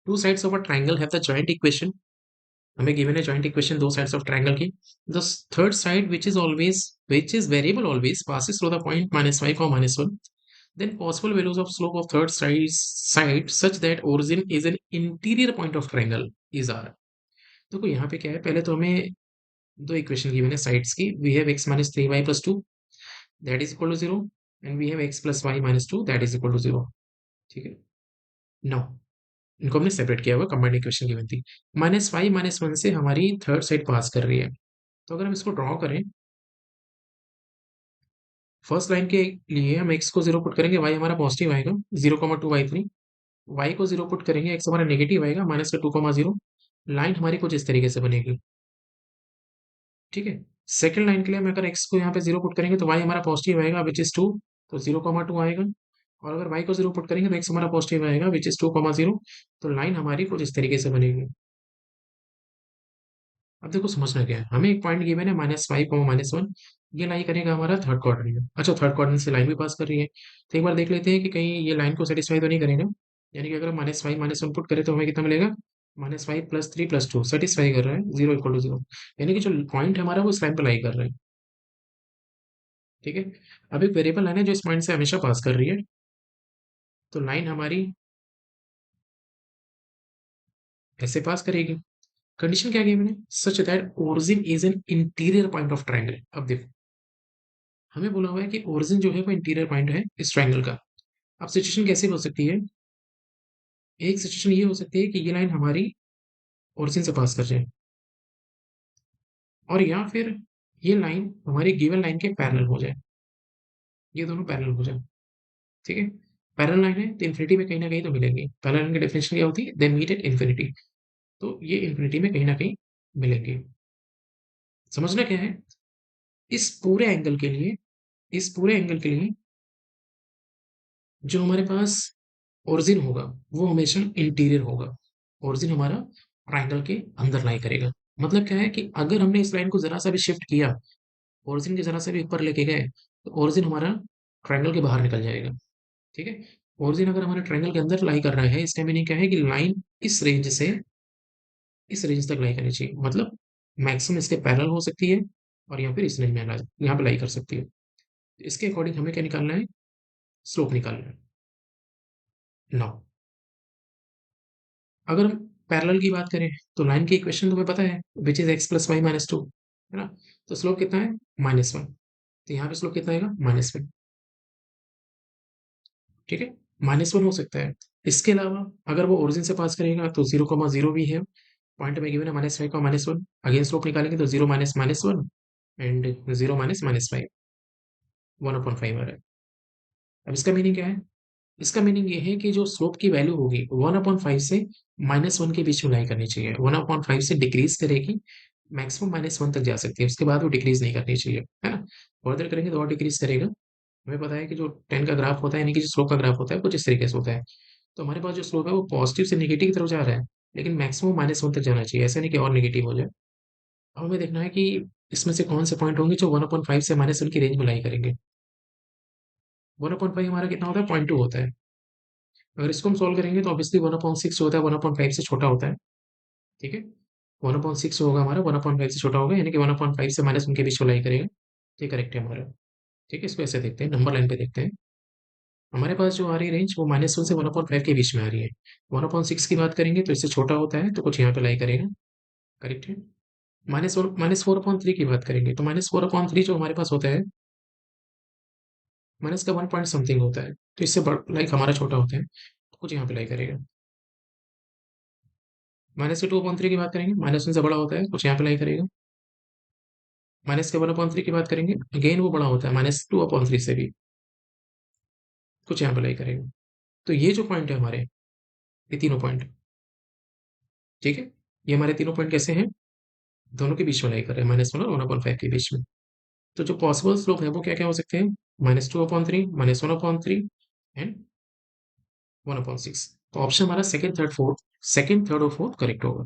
Two sides of a triangle have the joint equation, हमें given है joint equation दो sides of triangle की। The third side which is variable always passes through the point -5 or -1, then possible values of slope of third side such that origin is an interior point of triangle is r। देखो यहाँ पे क्या है, पहले तो हमें दो equation given है साइड्स की। We have x minus 3y plus 2 that is equal to 0 and we have x plus y minus 2 that is equal to 0। ठीक है, नाउ इनको हमने सेपरेट किया हुआ, कंबाइंड इक्वेशन गिवन थी। -5 -1 से हमारी थर्ड साइड पास कर रही है, तो अगर हम इसको ड्रॉ करें, फर्स्ट लाइन के लिए हम x को 0 पुट करेंगे, y हमारा पॉजिटिव आएगा 0,2y3, y को 0 पुट करेंगे, x हमारा नेगेटिव आएगा -2,0। लाइन हमारी कुछ इस तरीके से बनेगी। ठीक है, सेकंड लाइन के लिए हम अगर x को यहाँ पे 0 पुट करेंगे तो y हमारा पॉजिटिव आएगा विच इज 2, तो 0,2 आएगा। और अगर y को 0 पुट करेंगे तो x हमारा पॉजिटिव आएगा विच इज 2,0, तो लाइन हमारी कुछ इस तरीके से बनेगी। अब देखो समझना क्या है, हमें एक पॉइंट गिवन है -5, -1, ये लाई करेगा हमारा थर्ड क्वाड्रेंट में। अच्छा, थर्ड क्वाड्रेंट से लाइन भी पास कर रही है, तो एक बार देख लेते हैं कि कहीं ये लाइन को सेटिस्फाई तो नहीं करेगा। यानी कि अगर हम -5 -1 पुट करें तो हमें कितना मिलेगा, -5 + 3 + 2 सेटिस्फाई कर रहा है, 0 = 0। यानी कि जो पॉइंट हमारा वो इस लाइन पर लाई कर रहा है। ठीक है, अब एक वेरिएबल लाइन है जो इस पॉइंट से हमेशा पास कर रही है, तो लाइन हमारी ऐसे पास करेगी। कंडीशन क्या गिवन है, such that origin is an interior point of triangle. अब देखो हमें बोला हुआ है कि ओरिजिन जो है वो इंटीरियर पॉइंट है इस ट्राइंगल का। अब सिचुएशन कैसे हो सकती है, एक सिचुएशन ये हो सकती है कि ये लाइन हमारी ओरिजिन से पास कर जाए, और या फिर ये लाइन हमारी गिवन लाइन के पैरेलल हो जाए, ये दोनों पैरेलल हो जाए। ठीक है, पैरेलल लाइन है तो इन्फिनिटी में कहीं ना कहीं तो मिलेंगी। पैरेलल लाइन की डेफिनेशन क्या होती है, दे मीट एट इन्फिनिटी, तो ये इन्फिनिटी में कहीं ना कहीं मिलेंगे। समझना क्या है, इस पूरे एंगल के लिए, इस पूरे एंगल के लिए जो हमारे पास ओरिजिन होगा वो हमेशा इंटीरियर होगा। ओरिजिन हमारा ट्राइंगल के अंदर लाई करेगा। मतलब क्या है कि अगर हमने इस लाइन को जरा सा भी शिफ्ट किया, ओरिजिन के जरा से भी ऊपर लेके गए, तो ओरिजिन हमारा ट्राइंगल के बाहर निकल जाएगा। ठीक है, ओरिजिन अगर हमारे ट्राइंगल के अंदर लाई कर रहा है, इसका मीनिंग क्या है कि लाइन इस रेंज से इस रेंज तक लाई करनी चाहिए। मतलब मैक्सिमम इसके पैरेलल हो सकती है, और यहाँ फिर इस रेंज में यहाँ पे लाई कर सकती है। इसके अकॉर्डिंग हमें क्या निकालना है, स्लोप निकालना है। नाउ अगर हम पैरेलल की बात करें तो लाइन की इक्वेशन तुम्हें पता है, विच इज x + y - 2, है ना। तो स्लोप कितना है, -1, तो यहाँ पे स्लोप कितना आएगा, -1। ठीक है, -1 हो सकता है। इसके अलावा अगर वो ओरिजिन से पास करेगा तो 0,0 भी है, पॉइंट में गिवन है -5 का -1। अगेन स्लोप निकालेंगे तो 0 - -1 एंड 0 - -5, 1/5 आ रहा है। अब इसका मीनिंग क्या है, इसका मीनिंग ये है कि जो स्लोप की वैल्यू होगी 1/5 से -1 के बीच में लाई करनी चाहिए। 1/5 से डिक्रीज करेगी, मैक्सिमम -1 तक जा सकती है, उसके बाद वो डिक्रीज नहीं करनी चाहिए, है ना। फर्दर करेंगे तो और डिक्रीज करेगा। हमें पता है कि जो 10 का ग्राफ होता है, यानी कि जो स्लोप का ग्राफ होता है कुछ इस तरीके से होता है। तो हमारे पास जो स्लोप है वो पॉजिटिव से नेगेटिव की तरफ जा रहा है, लेकिन मैक्सिमम -1 तक जाना चाहिए, ऐसा नहीं कि और नेगेटिव हो जाए। अब हमें देखना है कि इसमें से कौन से पॉइंट होंगे जो 1/5 से -1 की रेंज में लाई करेंगे। 1/5 हमारा कितना होता है, 0.2 होता है। अगर इसको हम सॉल्व करेंगे तो ऑब्वियसली 1/6 होता है, 1/5 से छोटा होता है। ठीक है, 1/6 होगा हमारा, 1/5 से छोटा होगा, यानी कि 1/5 से -1 के बीच को लाई करेगा। ये करेक्ट है हमारा। ठीक है, इसको ऐसे देखते हैं, नंबर लाइन पे देखते हैं। हमारे पास जो आ रही है रेंज वो -1 से 1/5 के बीच में आ रही है। 1/6 की बात करेंगे तो इससे छोटा होता है, तो कुछ यहाँ पे लाई करेगा। करेक्ट है। -4/3 की बात करेंगे तो -4/3 जो हमारे पास होता है, माइनस का 1 पॉइंट समथिंग होता है, तो इससे लाइक हमारा छोटा होता है, तो कुछ यहाँ पे लाई करेगा। -2/3 की बात करेंगे, -1 से बड़ा होता है, कुछ यहाँ पे लाई करेगा। -1/3 की बात करेंगे, अगेन वो बड़ा होता है -2/3 से भी, कुछ यहाँ पे लाई करेगा। तो ये जो पॉइंट है हमारे, ये तीनों पॉइंट, ठीक है, ये हमारे तीनों पॉइंट कैसे हैं, दोनों के बीच में लाई कर रहे हैं, -1 और 1/5 के बीच में। तो जो पॉसिबल स्लोप है वो क्या क्या हो सकते हैं, -2/3, -1/3 एंड 1/6। तो ऑप्शन हमारा सेकंड, थर्ड और फोर्थ करेक्ट होगा।